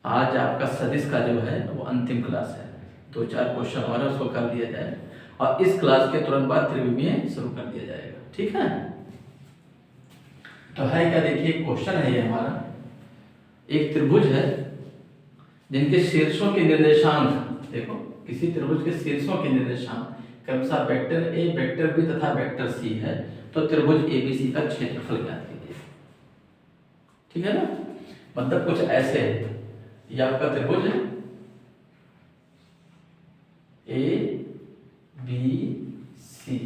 आज आपका सदिश का जो है वो अंतिम क्लास है। 2-4 क्वेश्चन हमारे उसको कर दिया जाए और इस क्लास के तुरंत बाद त्रिविमीय शुरू कर दिया जाएगा। ठीक है, तो है क्या, देखिए क्वेश्चन है ये हमारा। एक त्रिभुज है जिनके शीर्षों के निर्देशांक, देखो किसी त्रिभुज के शीर्षों के निर्देशांक क्रमशः वेक्टर ए, वेक्टर बी तथा वेक्टर सी है, तो त्रिभुज एबीसी का क्षेत्रफल ज्ञात कीजिए। ठीक है ना, मतलब कुछ ऐसे है, ये आपका त्रिभुज है ए बी सी,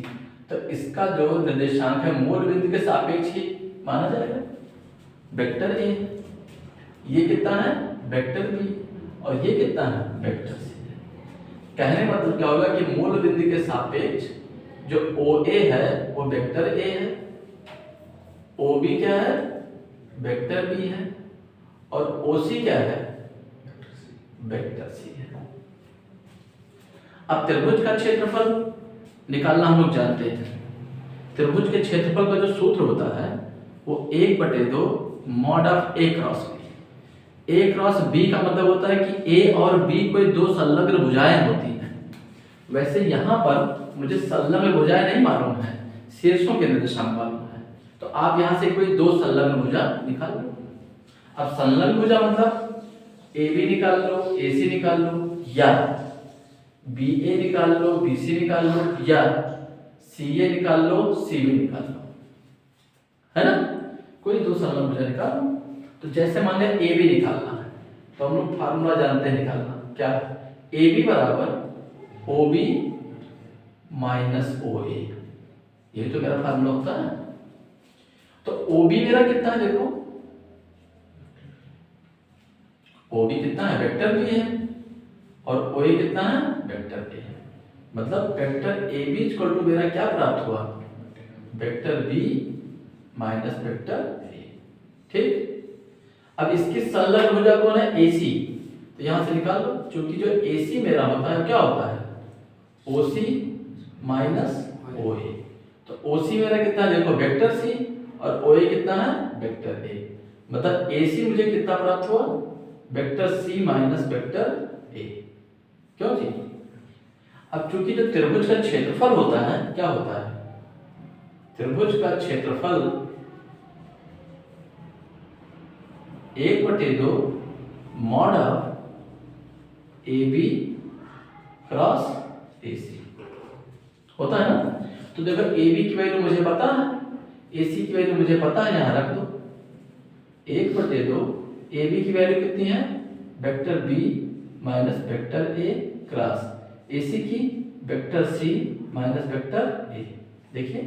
तो इसका जो निर्देशांक है मूल बिंदु के सापेक्ष ही माना जाएगा। वेक्टर ए, ये कितना है वेक्टर बी, और ये कितना है वेक्टर सी। कहने का मतलब क्या होगा कि मूल बिंदु के सापेक्ष जो ओ ए है वो वेक्टर ए है, ओ बी क्या है वेक्टर बी है, और ओ सी क्या है वेक्टर सी है। अब त्रिभुज का क्षेत्रफल निकालना हम लोग जानते हैं। त्रिभुज के क्षेत्रफल का जो सूत्र होता है वो 1/2 mod of A cross B. A cross B का मतलब होता है कि ए और बी कोई दो संलग्न भुजाएं होती हैं। वैसे यहाँ पर मुझे संलग्न भुजाएं नहीं मालूम है, शीर्षों के निर्देशांक मालूम है, तो आप यहाँ से कोई दो संलग्न भुजा निकाल लो। अब संलग्न भुजा मतलब ए बी निकाल लो, ए सी निकाल लो, या बी ए निकाल लो, बी सी निकाल लो, या सी ए निकाल लो, सी बी निकाल लो, है ना, कोई दो संलग्न भुजा निकाल लो। तो जैसे मान लिया ए बी निकालना है, तो हम लोग फार्मूला जानते हैं निकालना क्या, ए बी बराबर ओ बी माइनस ओ ए, ये तो मेरा फार्मूला होता है। तो ओ बी मेरा कितना है, देखो ओ बी कितना है वेक्टर बी है, और ओ ए कितना है वेक्टर ए है, मतलब vector A B equal to मेरा क्या प्राप्त हुआ vector B minus vector A. ठीक, अब इसकी संलग्न भुजा कौन है ए सी, तो यहां से निकाल लो, क्योंकि जो ए सी मेरा होता है क्या होता है ओ सी माइनस ओ ए। तो ओ सी मेरा कितना है देखो वेक्टर सी, और ओ ए कितना है वेक्टर ए, मतलब ए सी मुझे कितना प्राप्त हुआ vector C minus vector A. क्यों जी, अब चूंकि जो त्रिभुज का क्षेत्रफल होता है क्या होता है, त्रिभुज का क्षेत्रफल 1/2 mod of A B cross A C होता है ना। तो देखो ए बी की वैल्यू मुझे पता है, ए सी की वैल्यू मुझे पता है, यहां रख दो 1/2 ए बी की वैल्यू कितनी है vector B minus vector A cross A C की vector C minus vector A. देखिए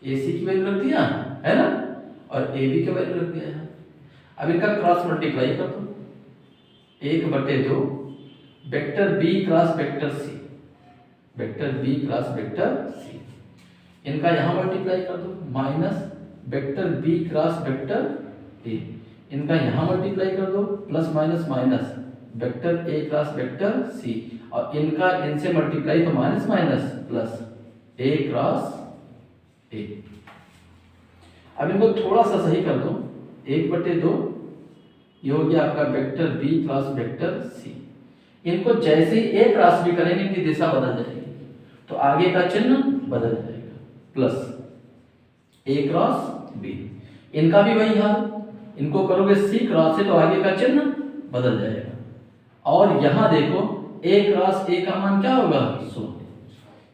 ए सी की वैल्यू रख दिया है ना, और ए बी का वैल्यू रख दिया है। अब इनका क्रॉस मल्टीप्लाई कर दो, 1/2 vector B cross vector C, vector B cross vector C, इनका यहां मल्टीप्लाई कर दो, minus vector B cross vector A, इनका यहां मल्टीप्लाई कर दो, plus minus minus vector A cross vector C, और इनका इनसे मल्टीप्लाई तो minus minus plus A cross A. अब इनको थोड़ा सा सही कर दो, 1/2 ये हो गया आपका vector B cross vector C. इनको जैसे ही ए क्रॉस बी करेंगे इनकी दिशा बदल जाएगी, तो आगे का चिन्ह बदल जाएगा, प्लस ए क्रॉस बी। इनका भी वही हाल, इनको करोगे सी क्रॉस से तो आगे का चिन्ह बदल जाएगा, और यहां देखो ए क्रॉस ए का मान क्या होगा 0,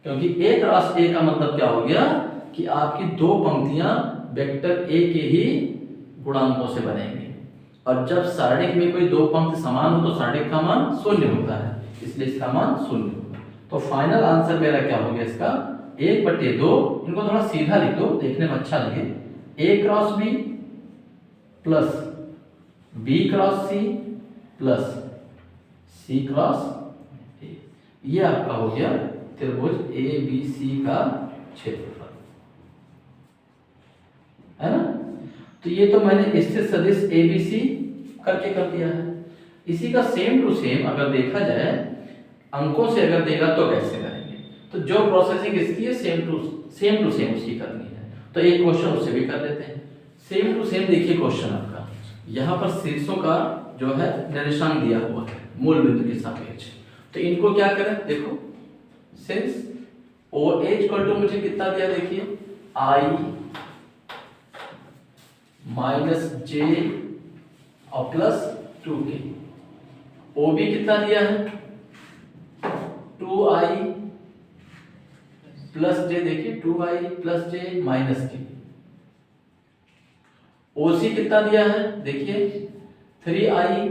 क्योंकि ए क्रॉस ए का मतलब क्या हो गया कि आपकी दो पंक्तियां वेक्टर ए के ही गुणांकों से बनेंगी, और जब सारणिक में कोई दो पंक्ति समान हो तो सारणिक का मान 0 होता है, इसलिए इसका मान 0 होगा। तो फाइनल आंसर मेरा क्या हो गया इसका 1/2, इनको थोड़ा सीधा लिख दो देखने में अच्छा लगे, A cross B plus B cross C plus C cross A, ये आपका हो गया त्रिभुज ए बी सी का क्षेत्रफल, है ना। तो ये तो मैंने इससे सदिश ए बी सी करके कर दिया है। इसी का सेम टू सेम अगर देखा जाए अंकों से अगर देगा तो कैसे करेंगे, तो जो प्रोसेसिंग इसकी है सेम टू सेम उसकी करनी है, तो एक क्वेश्चन उससे भी कर लेते हैं। सेम टू सेम देखिए क्वेश्चन आपका, यहाँ पर शीर्षों का जो है निर्देशांक दिया हुआ है मूल बिंदु के सापेक्ष। तो इनको क्या करें, देखो since O A equal to मुझे कितना दिया, देखिए आई माइनस जे और प्लस 2k। ओ बी कितना दिया है 2i प्लस जे, देखिए 2i प्लस जे माइनस के। ओसी कितना दिया है, देखिए 3i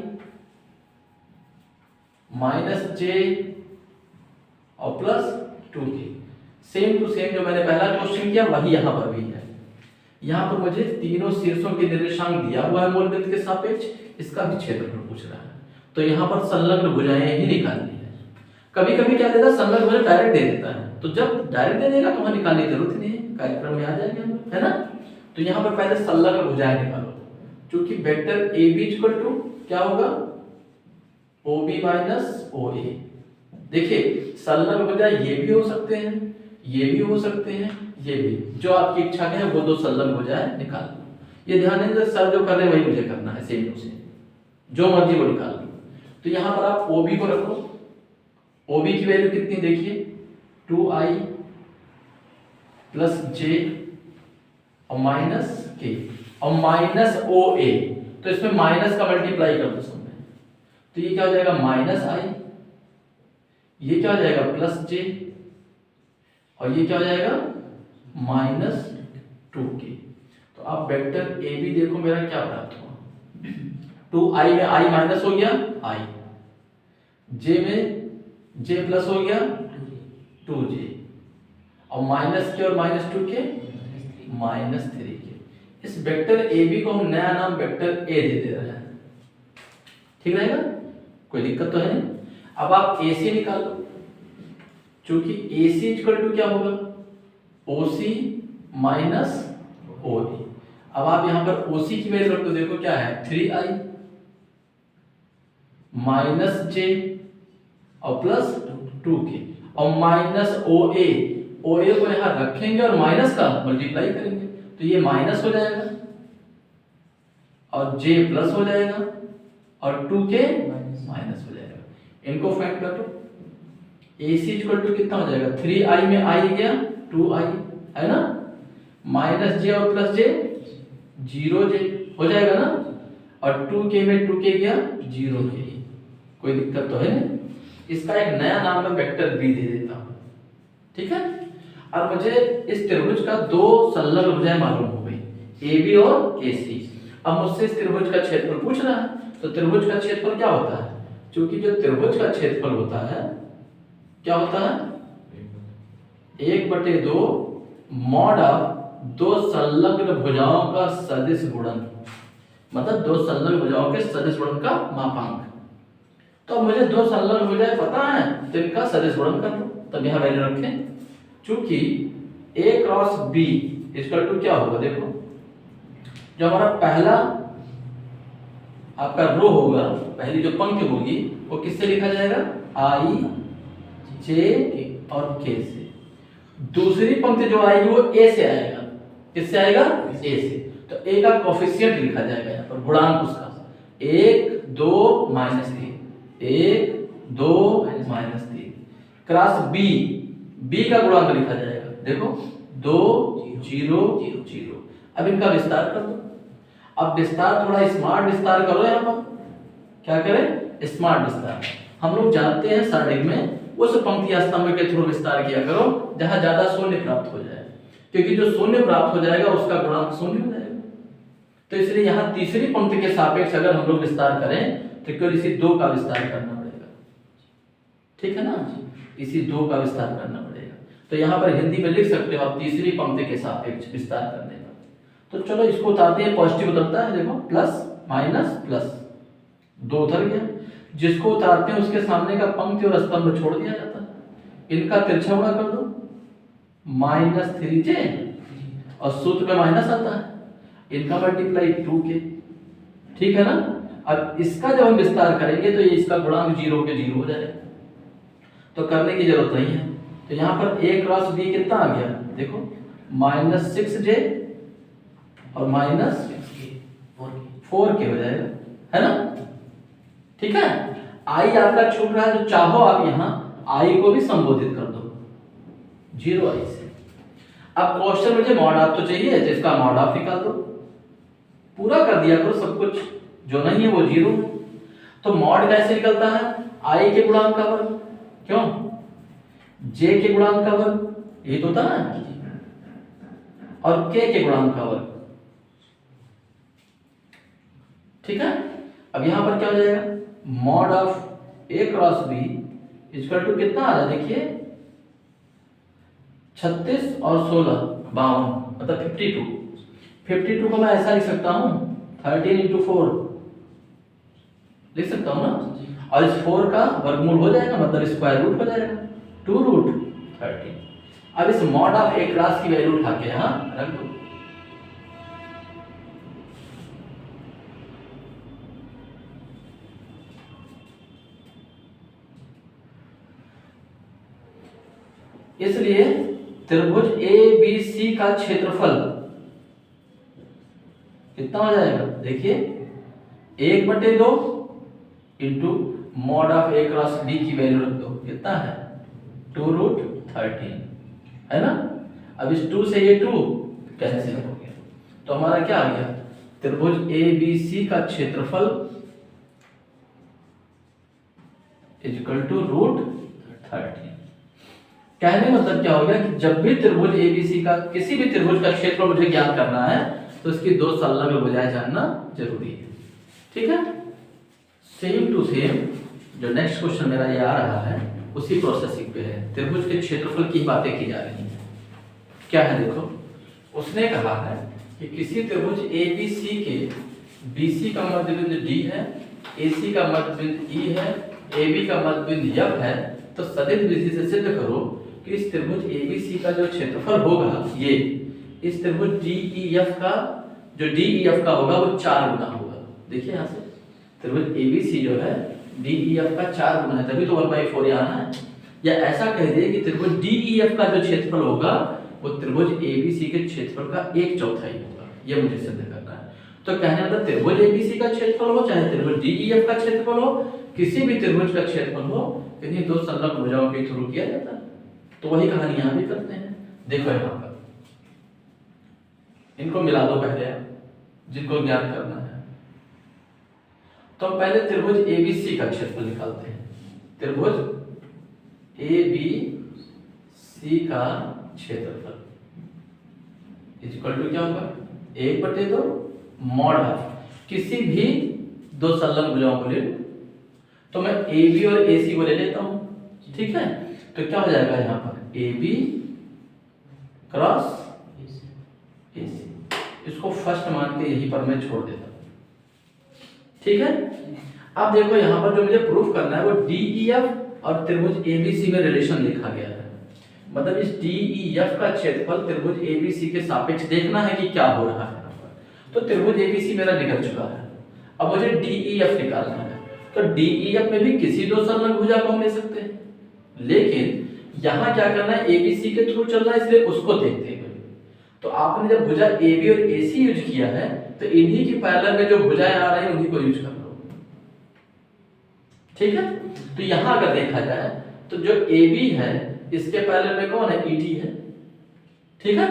माइनस जे और plus 2k। Same to same जो मैंने पहला क्वेश्चन किया वही यहां पर भी है। यहां पर मुझे तीनों शीर्षों के निर्देशांक दिया हुआ है मूल बिंदु के सापेक्ष, इसका भी क्षेत्रफल पूछ रहा है। तो यहाँ पर संलग्न भुजाएं ही निकालनी है। कभी कभी क्या देता है, संलग्न भुजा डायरेक्ट दे देता है, तो जब डायरेक्ट दे देगा तो वहां निकालने की जरूरत नहीं है, कार्यक्रम में आ जाएंगे हम, है ना। तो यहाँ पर पहले संलग्न भुजाएं निकालो, क्योंकि vector A B equal to क्या होगा ओ बी माइनस ओ ए। देखिए संलग्न भुजा ये भी हो सकते हैं, ये भी हो सकते हैं, ये भी, जो आपकी इच्छा के है वो दो संलग्न भुजाएं निकाल लो। ये ध्यान दें सर जो कर रहे हैं वही मुझे करना है, सेम टू सेम, जो मर्जी वो निकाल लो। तो यहाँ पर आप ओ बी को रखो, ओ बी की वैल्यू कितनी, देखिए 2i प्लस जे और माइनस के और माइनस ओ ए। तो इसमें माइनस का मल्टीप्लाई कर दो सब में, तो ये क्या हो जाएगा माइनस आई, ये क्या हो जाएगा प्लस जे और ये क्या हो जाएगा माइनस 2k। तो आप वेक्टर ए बी देखो मेरा क्या प्राप्त हुआ, 2i में i माइनस हो गया i, j में j प्लस हो गया 2j और माइनस के और माइनस 2k माइनस 3k। इस वेक्टर ए बी को हम नया नाम वेक्टर ए दे रहे हैं, ठीक रहेगा, कोई दिक्कत तो है नहीं। अब आप AC निकालो, क्योंकि AC इक्वल टू क्या होगा OC माइनस OE। अब आप यहां पर OC की वैल्यू रख दो, देखो क्या है 3i माइनस j और प्लस 2k और माइनस OA। OA को यहां रखेंगे और माइनस का मल्टीप्लाई करेंगे, तो ये माइनस हो जाएगा और j प्लस हो जाएगा और 2k माइनस हो जाएगा। इनको फाइंड कर लो। AC इक्वल टू कितना हो जाएगा 3i में i गया 2i है ना, माइनस j और प्लस j 0j हो जाएगा ना, और 2k में 2k गया 0k। कोई दिक्कत तो है नहीं। इसका एक नया नाम मैं वेक्टर b दे देता हूं, ठीक है। अब मुझे इस त्रिभुज का दो संलग्न भुजाएं मालूम हो गई AB और AC। अब मुझसे इस त्रिभुज का क्षेत्रफल पूछ रहा है, तो त्रिभुज का क्षेत्रफल क्या होता है, क्योंकि जो त्रिभुज का क्षेत्रफल होता है क्या होता है 1/2 मॉड ऑफ दो संलग्न भुजाओं का सदिश गुणन, मतलब दो संलग्न भुजाओं के सदिश गुणन का मापांक। तो मुझे दो संलग्न भुजाएं पता है तो इनका सदिश गुणन कर लो, तब यहां वैल्यू रखें। चूंकि A cross B equal to क्या होगा, देखो जो हमारा पहला आपका रो होगा, पहली जो पंक्ति होगी वो किससे लिखा जाएगा I J और K से। दूसरी पंक्ति जो आएगी वो A से आएगा, किससे आएगा A से। तो A का कोफिशिएंट लिखा जाएगा यहाँ पर, गुणांक उसका 1 2 माइनस 3 1 2 माइनस 3 क्रॉस B का गुणांक लिखा जाएगा, देखो 2 0 0। अब इनका विस्तार कर दो। अब विस्तार थोड़ा स्मार्ट विस्तार करो, यहाँ पर क्या करें स्मार्ट विस्तार। हम लोग जानते हैं सरणी में उस पंक्ति स्तंभ के थ्रू विस्तार किया करो जहां ज्यादा शून्य प्राप्त हो जाए, क्योंकि जो शून्य प्राप्त हो जाएगा उसका गुणांक शून्य हो जाएगा। तो इसलिए यहाँ तीसरी पंक्ति के सापेक्ष अगर हम लोग विस्तार करें तो केवल इसी 2 का विस्तार करना पड़ेगा, ठीक है ना, इसी 2 का विस्तार करना पड़ेगा। तो यहाँ पर हिंदी में लिख सकते हो आप तीसरी पंक्ति के सापेक्ष विस्तार करने का। तो चलो इसको उतारते हैं, पॉजिटिव उतरता है, देखो प्लस माइनस प्लस 2 उतर गया। जिसको उतारते हैं उसके सामने का पंक्ति और स्तंभ छोड़ दिया जाता है। इनका तिरछा गुणा कर दो माइनस 3j और सूत्र में माइनस आता है, इनका मल्टीप्लाई 2k, ठीक है ना। अब इसका जब हम विस्तार करेंगे तो ये इसका गुणांक 0 के 0 हो जाएगा, तो करने की जरूरत नहीं है। तो यहाँ पर A क्रॉस B कितना आ गया, देखो माइनस 6j और माइनस 4k हो जाएगा, है ना। ठीक है, आई आपका छूट रहा है, तो चाहो आप यहाँ आई को भी संबोधित कर दो 0i से। अब क्वेश्चन मुझे मॉड ऑफ तो चाहिए, जिसका मॉड ऑफ निकाल दो, पूरा कर दिया करो सब कुछ, जो नहीं है वो 0। तो मॉड कैसे निकलता है, आई के गुणांक का वर्ग, क्यों जे के गुणांक का वर्ग, ये तो था ना, और के गुणांक का वर्ग। ठीक है, अब यहां पर क्या हो जाएगा, mod of A cross B equal to कितना आ रहा है, देखिए 36 और 16 52, मतलब 52 को मैं ऐसा लिख सकता हूं 13 × 4 लिख सकता हूं ना, और इस 4 का वर्गमूल हो जाएगा, मतलब स्क्वायर रूट हो जाएगा 2√13। अब इस मॉड ऑफ ए क्रॉस की वैल्यू उठा के यहां रख दो, इसलिए त्रिभुज ABC का क्षेत्रफल कितना हो जाएगा, देखिए 1/2 into mod of A cross B की वैल्यू रख दो, कितना है 2√13, है ना। अब इस 2 से ये 2 कैंसिल हो गया, तो हमारा क्या आ गया, त्रिभुज ABC का क्षेत्रफल इक्वल टू √13। कहने मतलब क्या हो गया कि जब भी त्रिभुज ABC का किसी भी त्रिभुज का क्षेत्रफल मुझे ज्ञात करना है तो इसकी 2 संलग्न भुजाएं जानना जरूरी है। ठीक है, सेम टू सेम जो नेक्स्ट क्वेश्चन मेरा ये आ रहा है उसी प्रोसेसिंग पे है, त्रिभुज के क्षेत्रफल की बातें की जा रही हैं। क्या है देखो, उसने कहा है कि किसी त्रिभुज ABC के BC का मध्य बिंदु D है, AC का मध्य बिंदु E है, AB का मध्य बिंदु F है, तो सदिश विधि से सिद्ध करो कि इस त्रिभुज ABC का जो क्षेत्रफल होगा, ये इस त्रिभुज DEF का जो DEF का होगा वो 4 गुना होगा। देखिए यहाँ से त्रिभुज ABC जो है DEF का 4 गुना है, तभी तो 1/4 यहाँ है। या ऐसा कह दिए कि त्रिभुज DEF का जो क्षेत्रफल होगा वो त्रिभुज ABC के क्षेत्रफल का 1/4 होगा, ये मुझे सिद्ध करना है। तो कहने मतलब त्रिभुज ABC का क्षेत्रफल हो चाहे त्रिभुज DEF का क्षेत्रफल हो, किसी भी त्रिभुज का क्षेत्रफल हो, इन्हीं 2 संलग्न भुजाओं के थ्रू किया जाता है। तो वही कहानी यहां भी करते हैं। देखो यहां पर इनको मिला दो पहले आप, जिनको ज्ञात करना है। तो पहले त्रिभुज ABC का क्षेत्रफल निकालते हैं। त्रिभुज ABC का क्षेत्रफल इक्वल टू क्या होगा, 1/2 मॉड ऑफ किसी भी 2 संलग्न भुजाओं को ले लो, तो मैं AB और AC को ले लेता हूं। ठीक है, तो क्या हो जाएगा यहां पर AB क्रॉस AC, इसको फर्स्ट मान के यहीं पर मैं छोड़ देता हूं। ठीक है, अब देखो यहां पर जो मुझे प्रूफ करना है वो DEF और त्रिभुज ABC में रिलेशन देखा गया है। मतलब इस DEF का क्षेत्रफल त्रिभुज ABC के सापेक्ष देखना है कि क्या हो रहा है। तो त्रिभुज ABC मेरा निकल चुका है, अब मुझे DEF निकालना है। तो DEF में भी किसी 2 संलग्न भुजा को हम ले सकते हैं, लेकिन यहां क्या करना है, ABC के थ्रू चल रहा है, इसलिए उसको देखते हैं। तो आपने जब भुजा AB और AC यूज किया है तो इन्हीं की पैरेलल में जो भुजाएं आ रही हैं उन्हीं को यूज कर लो। ठीक है, तो यहां अगर देखा जाए तो जो AB है इसके पैरेलल में कौन है, ED है। ठीक है,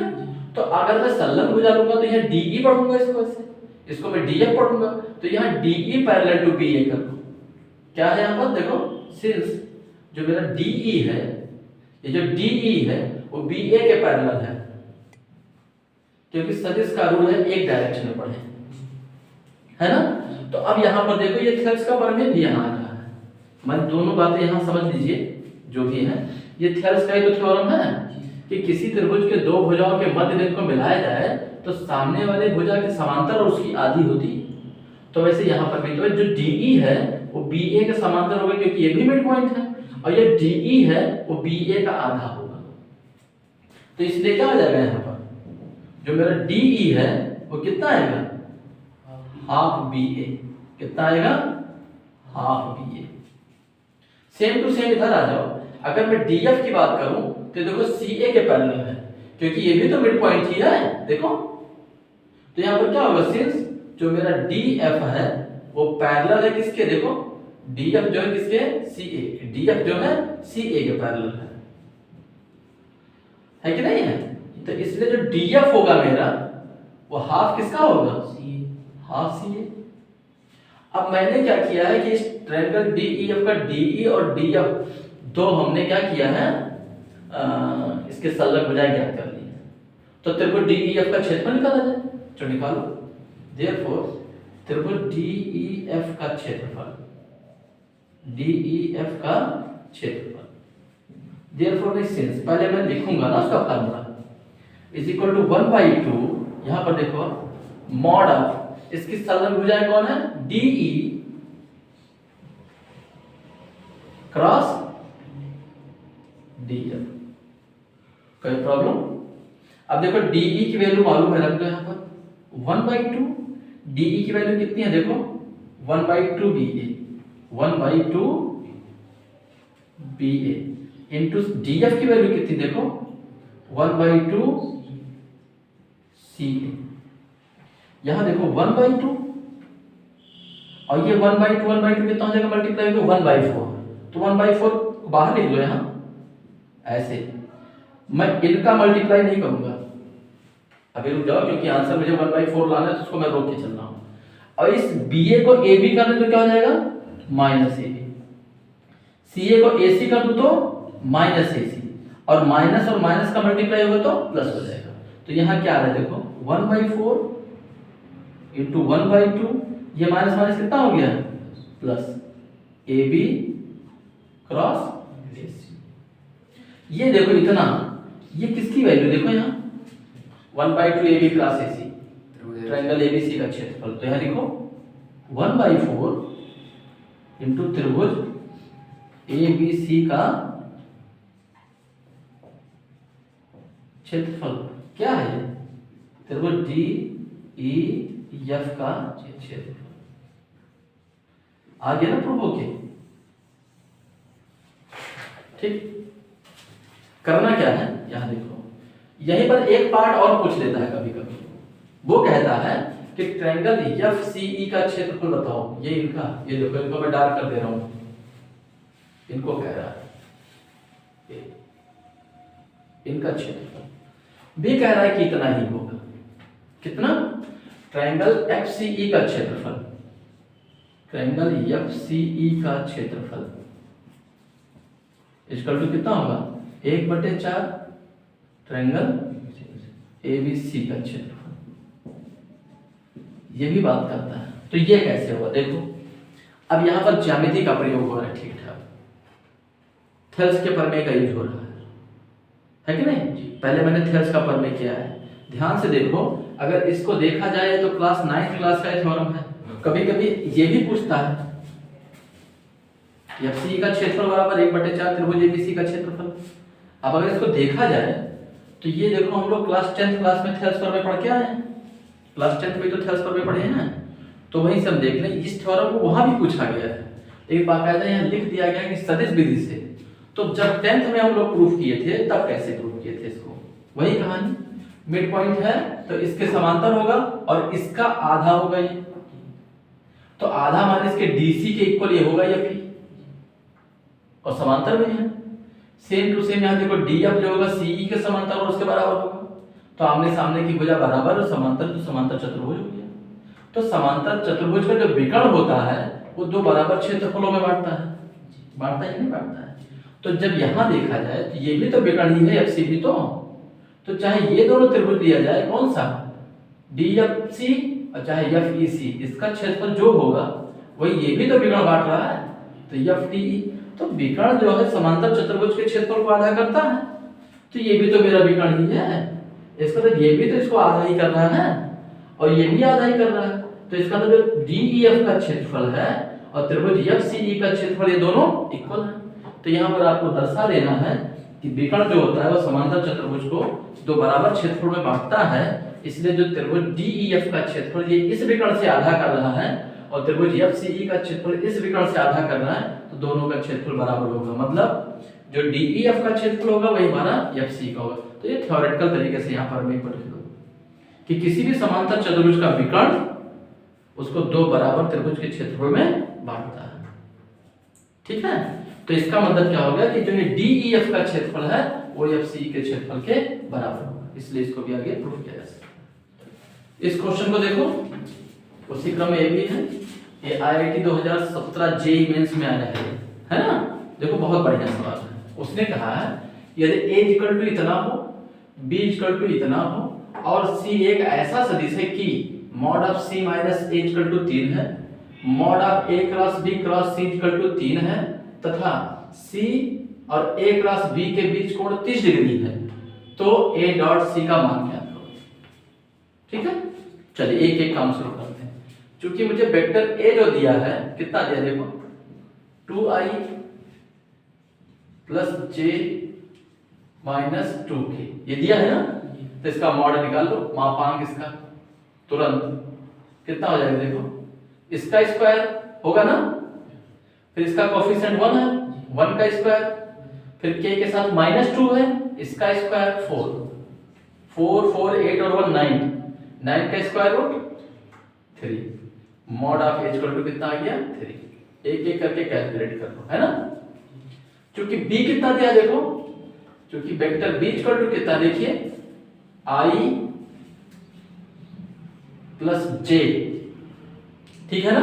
तो अगर मैं संलग्न भुजा लूंगा तो यहाँ DE पढ़ूंगा, इसको मैं DF पढ़ूंगा, तो यहाँ DE पैरेलल टू BA कर लो। क्या है यहाँ पर देखो, सिंस जो मेरा DE है, ये जो DE है वो BA के पैरेलल है, क्योंकि सदिश का रूल है एक डायरेक्शन में पढ़े, है ना। तो अब यहाँ पर देखो ये थेल्स का प्रमेय भी यहाँ आ रहा है। मैं दोनों बातें यहाँ समझ लीजिए जो भी है, ये थेल्स का ही तो थ्योरम है कि किसी त्रिभुज के 2 भुजाओं के मध्य बिंदु को मिलाया जाए तो सामने वाले भुजा के समांतर और उसकी आधी होती। तो वैसे यहाँ पर भी तो जो DE है वो BA के समांतर होगा, क्योंकि ये भी मिड पॉइंट है, और ये DE है वो BA का आधा होगा। तो इसलिए क्या हो जाएगा, यहाँ पर जो मेरा DE है वो कितना आएगा, हाफ BA। कितना आएगा, half BA। Same to same इधर आ जाओ, अगर मैं DF की बात करूं तो देखो CA के पैरेलल है, क्योंकि ये भी तो मिड पॉइंट ही है। देखो तो यहाँ पर क्या होगा, सिंस जो मेरा DF है वो पैरेलल है किसके, देखो डी एफ जो है किसके, सी ए, डी एफ जो है सी ए के पैरेलल है कि नहीं है? तो इसलिए जो डी एफ होगा मेरा वो हाफ किसका होगा, हाफ सी ए। अब मैंने क्या किया है कि इस ट्रायंगल डी ई एफ का डी ई और डी एफ दो हमने क्या किया है, इसके संलग्न भुजाएं ज्ञात कर ली है। तो त्रिभुज डी ई एफ का क्षेत्रफल निकाला जाए, तो निकालो। देयरफॉर त्रिभुज डी ई एफ का क्षेत्रफल, डी ई एफ का क्षेत्रफल, देयरफॉर सिंस पहले मैं लिखूंगा ना उसका फार्मूला, इज इक्वल टू 1/2, यहां पर देखो मॉड ऑफ इसकी संलग्न भुजाएं कौन है, D E cross D F. कोई प्रॉब्लम? अब देखो डीई की वैल्यू मालूम है, रख दो यहां पर 1/2, डीई की वैल्यू कितनी है देखो 1/2 बीए, 1/2 बीए इंटू डीएफ की वैल्यू कितनी देखो 1/2 सीए। यहां देखो 1/2 और ये 1/2 कितना हो जाएगा, मल्टीप्लाई हो 1/4, तो 1/4 बाहर लिख लो यहां ऐसे। मैं इनका मल्टीप्लाई नहीं करूंगा, अभी रुक जाओ क्योंकि आंसर मुझे 1/4 लाना है, तो उसको मैं रोक के चल रहा हूं। और इस बीए को ए बी कर दे तो क्या हो जाएगा माइनस ए बी, सीए को ए सी कर दो तो माइनस ए सी, और माइनस का मल्टीप्लाई होगा तो प्लस हो जाएगा। तो यहाँ क्या आ रहा है देखो 1/4 इंटू 1/2, ये माइनस माइनस कितना हो गया plus, A B cross A C. ये देखो इतना, ये किसकी वैल्यू देखो यहाँ 1/2 A B cross A C, triangle ABC का क्षेत्रफल। तो यहाँ लिखो 1/4 इंटू त्रिभुज एबीसी का क्षेत्रफल क्या है, ये त्रिभुज डी ई एफ का क्षेत्रफल। आ गया ना प्रूफ होके? ठीक, करना क्या है यहां देखो, यहीं पर एक पार्ट और पूछ लेता है कभी कभी, वो कहता है कि ट्रायंगल एफ सी ई का क्षेत्रफल बताओ। ये इनका, ये देखो इनको मैं डार्क कर दे रहा हूं, इनको कह रहा है इनका क्षेत्रफल भी कह रहा है कि इतना ही होगा, कितना, ट्रायंगल एफ सी ई का क्षेत्रफल, ट्रायंगल एफ सी ई का क्षेत्रफल इक्वल टू कितना होगा 1/4 ट्रायंगल एबीसी का क्षेत्रफल। ये भी बात करता है, तो ये कैसे होगा देखो। अब यहां पर ज्यामिति का प्रयोग हो रहा है, ठीक ठाक, थेल्स के प्रमेय का यूज हो रहा है कि नहीं? पहले मैंने थेल्स का प्रमेय किया है, ध्यान से देखो। अगर इसको देखा जाए तो क्लास 9th क्लास का थ्योरम है। कभी कभी ये भी पूछता है एफसी का क्षेत्रफल बराबर 1/4 त्रिभुज एबीसी का क्षेत्रफल। अब अगर इसको देखा जाए तो ये देखो हम लोग क्लास 10th क्लास में थेल्स प्रमेय पढ़ के आए हैं, क्लास 10th में तो थेल्स प्रमेय पढ़े हैं, तो वहीं से हम देख लें इस थ्योरम को वहां भी पूछा गया है, लेकिन बाकायदा यहाँ लिख दिया गया कि सदिश विधि से। तो जब 10th में हम लोग प्रूफ किए थे तब कैसे प्रूफ किए थे इसको, वही कहानी। मिड पॉइंट है तो इसके समांतर होगा और इसका आधा होगा ये, तो आधा माने इसके डीसी के इक्वल ये होगा या फिर, और समांतर में है। सेम टू सेम यहाँ देखो डीएफ जो होगा सीई के समांतर और उसके बराबर होगा, तो आमने सामने की भुजा बराबर और समांतर तो समांतर चतुर्भुज हो गया। तो समांतर चतुर्भुज का जो विकर्ण होता है वो दो बराबर क्षेत्रफलों में बांटता है, बांटता ही नहीं बांटता है। तो जब यहाँ देखा जाए तो ये भी तो विकर्ण ही है एफसी भी, तो चाहे ये दोनों त्रिभुज दिया जाए कौन सा डीएफसी और चाहे एफईसी, इसका क्षेत्रफल जो होगा वही ये भी तो विकर्ण बांट रहा है, तो एफडीई। तो विकर्ण जो है समांतर चतुर्भुज के क्षेत्रफल को आधा करता है, तो ये भी तो मेरा विकर्ण ही है, इसका तो ये भी तो इसको आधा ही कर रहा है और ये भी आधा ही कर रहा है। तो इसका तो जो डीईएफ का क्षेत्रफल है और त्रिभुज एफसीई का क्षेत्रफल ये दोनों इक्वल है। तो यहाँ पर आपको दर्शा देना है कि विकर्ण जो होता है वो समांतर चतुर्भुज को दो बराबर क्षेत्रफल में बांटता है, इसलिए जो त्रिभुज डीईएफ का क्षेत्रफल ये इस विकर्ण से आधा कर रहा है और त्रिभुज एफसीई का क्षेत्रफल इस विकर्ण से आधा कर रहा है, तो दोनों का क्षेत्रफल बराबर होगा। मतलब जो डीईएफ का क्षेत्रफल होगा वही हमारा एफसी का होगा। तो ये थ्योरेटिकल तरीके से यहाँ पर मैं पढ़ लो कि किसी भी समांतर चतुर्भुज का विकर्ण उसको दो बराबर त्रिभुज के क्षेत्रफल में बांटता है। ठीक है। तो इसका मतलब क्या हो गया कि जो ये DEF का क्षेत्रफल है वो FC के क्षेत्रफल के बराबर होगा, इसलिए इसको भी आगे प्रूव किया जा सकता है। इस क्वेश्चन को देखो, उसी क्रम में ये भी है, ये IIT 2017 JEE मेंस में आया है ना। देखो बहुत बढ़िया सवाल है। उसने कहा है यदि A इक्वल टू इतना हो, B इक्वल टू इतना हो और C एक ऐसा सदिश है कि mod of C minus A equal to 3 है, mod of A cross B cross C equal to 3 है तथा C और A क्रॉस B के बीच कोण 30 डिग्री है, तो A डॉट C का मान क्या करो। ठीक है, चलिए एक एक काम शुरू करते हैं। क्योंकि मुझे वेक्टर A जो दिया है कितना दिया, देखो 2i plus j minus 2k ये दिया है ना। तो इसका मॉड निकाल लो, मापांक इसका तुरंत कितना हो जाएगा, देखो इसका स्क्वायर होगा ना, फिर इसका कोफिशिएंट 1 है, 1 का स्क्वायर, फिर k के साथ -2 है, इसका स्क्वायर 4 4 4 8 और 1 9 9 का square root 3, mod of h equal to कितना आ गया 3। एक एक करके कैलकुलेट कर लो, है ना। क्योंकि b कितना दिया देखो, क्योंकि वेक्टर b इक्वल टू कितना देखिए i प्लस j, ठीक है ना,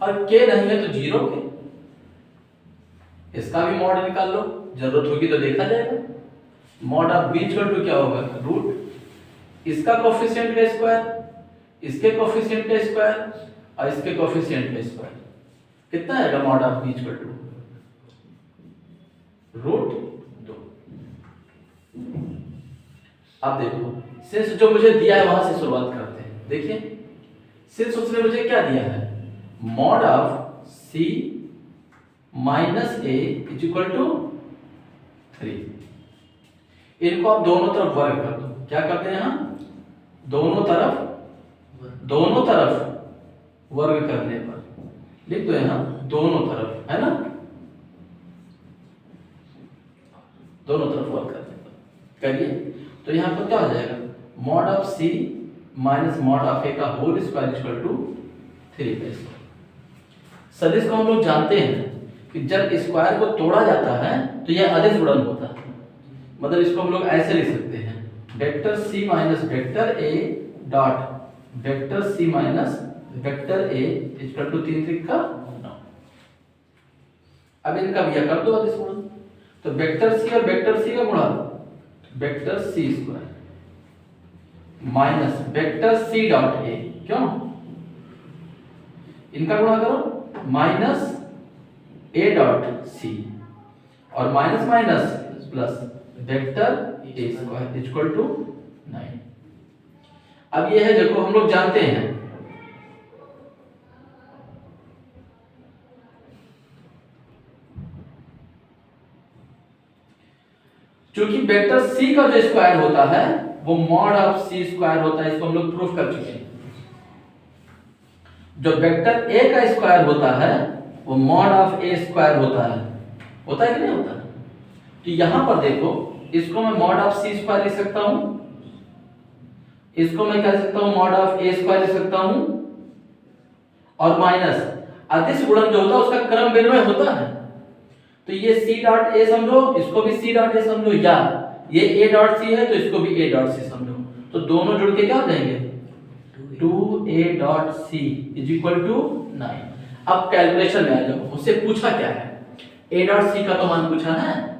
और k नहीं है तो 0 के, इसका भी मॉड निकाल लो, जरूरत होगी तो देखा जाएगा। Mod of b equal to क्या होगा रूट इसका कोफिशिएंट का स्क्वायर, इसके कोफिशिएंट का स्क्वायर और इसके कोफिशिएंट का स्क्वायर, कितना आएगा mod of b equal to root 2। अब देखो सिंस जो मुझे दिया है वहां से शुरुआत करते हैं। देखिए सिंस उसने मुझे क्या दिया है, mod of c minus a is equal to 3। इनको आप दोनों तरफ वर्ग कर दो, क्या करते हैं हम दोनों तरफ वर्ग करने पर लिख दो यहाँ दोनों तरफ, है ना, दोनों तरफ वर्ग करने पर करिए। तो यहाँ पर क्या हो जाएगा, mod of c minus mod of a का होल स्क्वायर इक्वल टू 3 सदिश को हम लोग जानते हैं कि जब स्क्वायर को तोड़ा जाता है तो यह अदिश गुणन होता है। मतलब इसको हम लोग ऐसे लिख सकते हैं, vector c minus vector a dot vector c minus vector a equal to 3 3 का 9। अब इनका भी कर दो अदिश गुणन, तो वेक्टर c और वेक्टर c का गुणा vector c square minus vector c dot a, क्यों इनका गुणा करो माइनस a डॉट c और minus minus plus vector a square equal to 9। अब ये है देखो हम लोग जानते हैं क्योंकि वेक्टर c का जो स्क्वायर होता है वो मॉड ऑफ c स्क्वायर होता है, इसको हम लोग प्रूफ कर चुके हैं। जो वेक्टर a का स्क्वायर होता है वो मॉड ऑफ a स्क्वायर होता है कि नहीं होता। तो यहां पर देखो इसको मैं मॉड ऑफ c स्क्वायर लिख सकता हूं, इसको मैं क्या लिख सकता हूं मॉड ऑफ a स्क्वायर लिख सकता हूं, और माइनस अदिश गुणन जो होता है उसका क्रम विनिमय होता है। तो ये c डॉट a समझो, इसको भी c डॉट a समझो, या ये a डॉट c है तो इसको भी a डॉट c समझो, तो दोनों जुड़ के क्या हो जाएंगे 2a dot c is equal to 9। अब कैलकुलेशन में आ जाओ, मुझसे पूछा क्या है a डॉट c का तो मान पूछा है।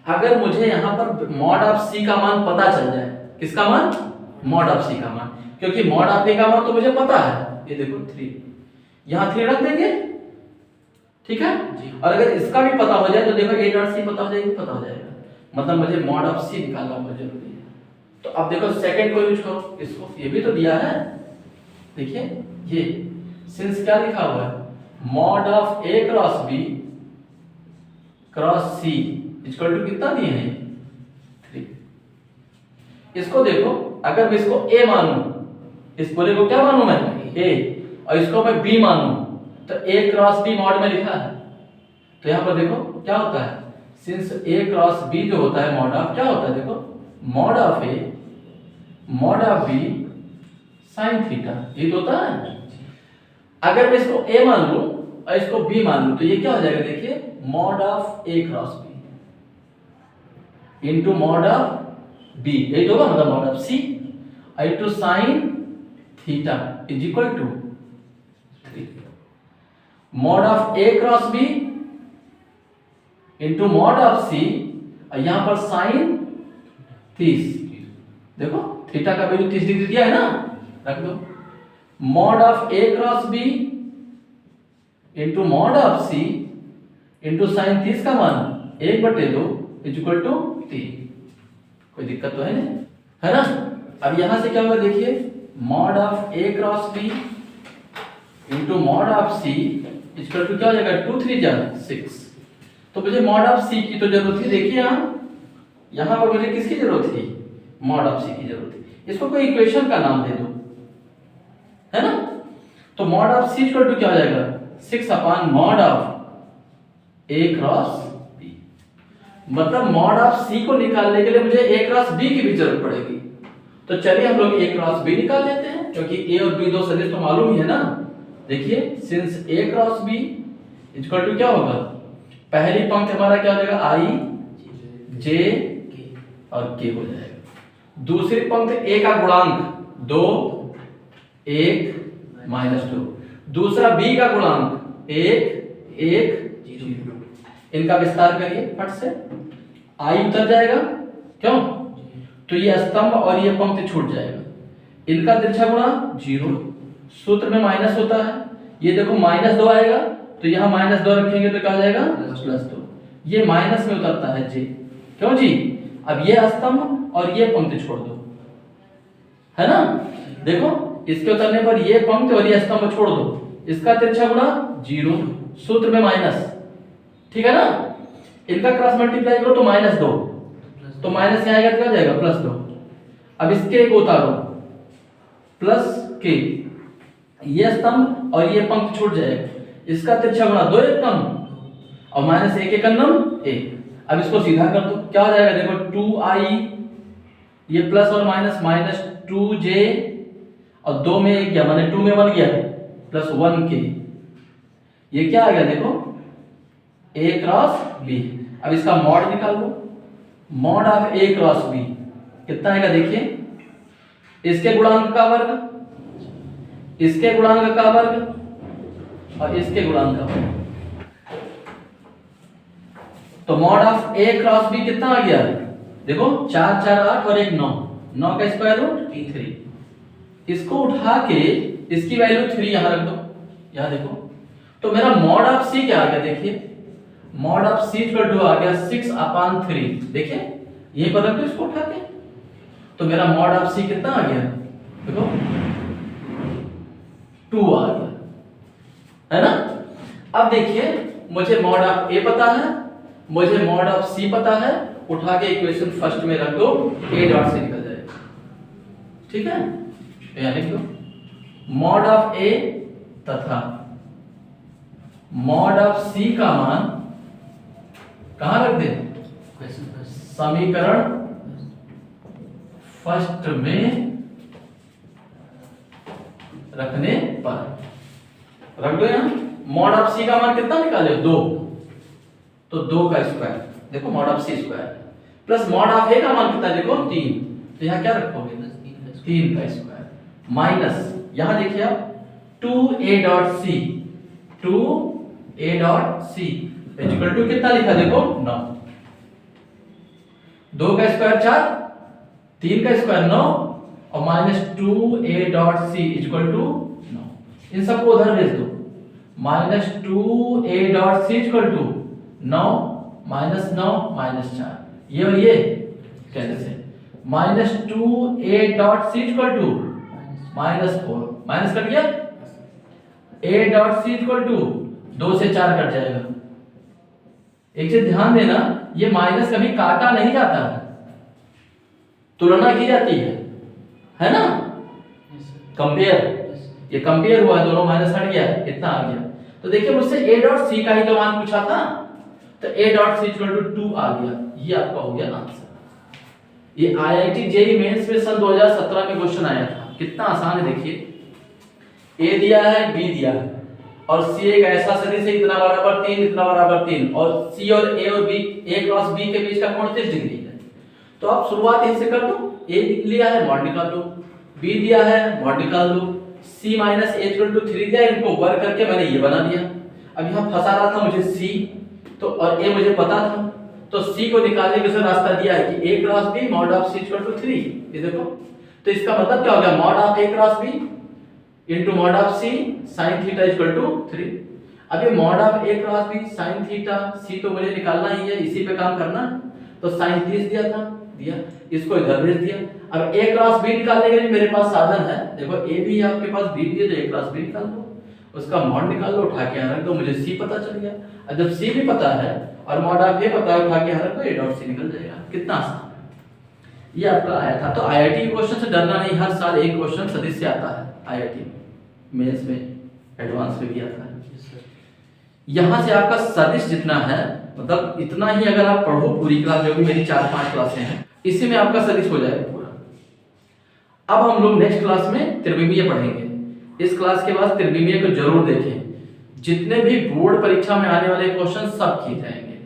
अगर मुझे यहाँ पर मॉड ऑफ c का मान पता चल जाए, किसका मान मॉड ऑफ c का मान, क्योंकि मॉड ऑफ a का मान तो मुझे पता है, ये देखो 3 यहाँ 3 रख देंगे, ठीक है जी। और अगर इसका भी पता हो जाए तो देखो a डॉट c पता हो जाएगा, मतलब मुझे मॉड ऑफ c निकालना बहुत जरूरी है। तो अब देखो सेकंड को यूज करो, इसको ये भी तो दिया है, देखिए ये सिंस क्या लिखा हुआ है mod of a cross b cross c equal to कितना दिए हैं 3। इसको देखो अगर मैं इसको a मानूं, इस पूरे को क्या मानूं मैं a, और इसको मैं b मानूं तो a क्रॉस b मॉड में लिखा है। तो यहाँ पर देखो क्या होता है, सिंस a क्रॉस b जो होता है मॉड ऑफ क्या होता है, देखो mod of a mod of b sine theta, ये तो होता है। अगर मैं इसको a मान लूं और इसको बी मान लूं, तो ये क्या हो जाएगा देखिए, mod of A cross B into mod of B, यही तो होगा, मतलब mod of C into sine theta is equal to 3 mod of A cross B into mod of C, और यहां पर साइन 30, देखो थीटा का वैल्यू 30 डिग्री दिया है ना, रख दो। Mod of A cross B into mod of C into sine 30 का मान 1/2 इज इक्वल टू 3। कोई दिक्कत तो है नहीं, है ना। अब यहां से क्या होगा देखिए, mod of A cross B into mod of C is equal to क्या हो जाएगा, 2 3 जा 6। तो मुझे मॉड ऑफ सी की तो जरूरत थी, देखिए यहां पर मुझे किसकी जरूरत थी, मॉड ऑफ सी की जरूरत थी। इसको कोई इक्वेशन का नाम दे दो, है ना। तो mod of C equal to क्या हो जाएगा, 6 upon mod of A cross B. मतलब मॉड ऑफ सी को निकालने के लिए मुझे ए क्रॉस बी की भी जरूरत पड़ेगी। तो चलिए हम लोग ए क्रॉस बी निकाल लेते हैं, क्योंकि ए और बी दो सदिश तो मालूम ही है ना। देखिए since A cross B equal to क्या होगा, पहली पंक्ति हमारा क्या हो जाएगा, आई जे और के हो जाएगा। दूसरी पंक्ति ए का गुणांक 2 1 माइनस 2, दूसरा बी का गुणांक 1 1 0। इनका विस्तार करिए फट से, आई उतर जाएगा, क्यों, तो ये स्तंभ और ये पंक्ति छूट जाएगा। इनका तिरछा गुणा 0, सूत्र में माइनस होता है, ये देखो -2 आएगा, तो यहाँ -2 रखेंगे तो क्या हो जाएगा, +2। ये माइनस में उतरता है जे, क्यों जी। अब ये स्तंभ और ये पंक्ति छोड़ दो, है ना। देखो इसके उतरने पर ये पंक्ति और ये स्तंभ छोड़ दो, इसका तिरछा गुणा 0, सूत्र में माइनस, ठीक है ना। इनका क्रॉस मल्टीप्लाई करो तो -2, तो माइनस यहाँ आएगा तो क्या जाएगा, +2। अब इसके को उतारो प्लस के, ये स्तंभ और ये पंक्ति छूट जाएगा, इसका तिरछा गुणा 2 1 कम और -1 1 कम 1। अब इसको सीधा कर दो, क्या हो जाएगा देखो, 2i, ये प्लस और माइनस -2j और 2 में 1 गया, माने 2 में 1 गया, प्लस 1k। ये क्या आ गया देखो, a क्रॉस b। अब इसका मॉड निकाल लो, mod of a cross b कितना आएगा देखिए, इसके गुणांक का वर्ग, इसके गुणांक का वर्ग और इसके गुणांक का वर्ग। तो mod of a cross b कितना आ गया देखो, 4 4 8 और 1 9, 9 का स्क्वायर रूट 3। इसको उठा के इसकी वैल्यू 3 यहां रख दो, यहां देखो। तो मेरा मॉड ऑफ c क्या आ गया देखिए, mod of c equal to आ गया 6/3। देखिए यही पर रख दो इसको उठा के, तो मेरा मॉड ऑफ c कितना आ गया देखो, 2 आ गया, है ना। अब देखिए मुझे मॉड ऑफ a पता है, मुझे मॉड ऑफ c पता है, उठा के इक्वेशन फर्स्ट में रख दो, a डॉट से निकल जाएगा, ठीक है। यहां लिख दो मॉड ऑफ a तथा मॉड ऑफ c का मान कहां रख दे, समीकरण फर्स्ट में रखने पर रख दो। यहां मॉड ऑफ c का मान कितना निकाले, 2, तो 2 का स्क्वायर, देखो mod of c square plus mod of a का मान कितना देखो 3, तो यहां क्या रखोगे 3 का स्क्वायर माइनस, यहां देखिए आप 2a dot c, 2a dot c equal to कितना लिखा देखो 9, 2 का स्क्वायर 4, 3 का स्क्वायर 9 और -2a dot c equal to 9। इन सबको उधर भेज दो, -2a dot c equal to 9 -9 -4, ये और ये कैसे, -2a dot c equal to -4, minus cut गया, a dot c equal to 2 से 4 कट जाएगा। एक चीज ध्यान देना, ये माइनस कभी काटा नहीं जाता है, तुलना की जाती है ना। कंपेयर, ये कंपेयर हुआ, दोनों माइनस हट गया, कितना आ गया। तो देखिए मुझसे a डॉट c का ही तो मान पूछा था, तो a dot c equal to 2 आ गया, ये आपका हो गया आंसर। ये IIT जेईई मेंस में सन 2017 में क्वेश्चन आया था, कितना आसान है देखिए। a दिया है, b दिया है, और सी एक ऐसा सदिश है इतना बराबर 3 इतना बराबर 3 और सी और ए और बी ए क्रॉस बी के बीच का कोण 30 डिग्री है। तो आप शुरुआत यहीं से कर दो, ए लिया है मॉड निकाल दो, बी दिया है मॉड निकाल दो, c minus A equal to 3 दिया, इनको वर्ग करके मैंने ये बना दिया। अब यहाँ फंसा रहा था मुझे c तो और a मुझे पता था, तो c को निकालने का रास्ता दिया है कि a cross b mod of c equal to 3। ये देखो, तो इसका मतलब क्या हो गया, mod of a cross b into mod of c sin theta equal to 3। अब ये mod of a cross b sin theta c तो मुझे निकालना ही है, इसी पे काम करना। तो sin 30 दिया था, दिया, इसको इधर भेज दिया। अब a क्रॉस b निकालने के लिए मेरे पास साधन है, देखो a भी है आपके पास, b भी है, तो a क्रॉस b निकाल दो, उसका मॉड निकाल लो, उठा के यहाँ रख दो, मुझे c पता चल गया। अब जब c भी पता है और मॉड ऑफ a पता है, उठा के यहाँ रख दो, a डॉट c निकल जाएगा। कितना आसान, ये आपका आया था। तो आईआईटी के क्वेश्चन से डरना नहीं, हर साल एक क्वेश्चन सदिश से आता है, आईआईटी मेंस में, एडवांस में भी आता है। यहाँ से आपका सदिश जितना है, मतलब इतना ही अगर आप पढ़ो पूरी क्लास, जो भी मेरी 4-5 क्लासें हैं, इसी में आपका सदिश हो जाएगा पूरा। अब हम लोग नेक्स्ट क्लास में त्रिविमीय पढ़ेंगे। इस क्लास के बाद त्रिविमीय को जरूर देखें, जितने भी बोर्ड परीक्षा में आने वाले क्वेश्चन सब किए जाएंगे,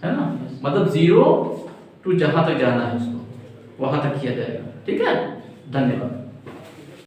है ना, मतलब 0 to जहां तक जाना है उसको वहां तक किया जाएगा। ठीक है, धन्यवाद।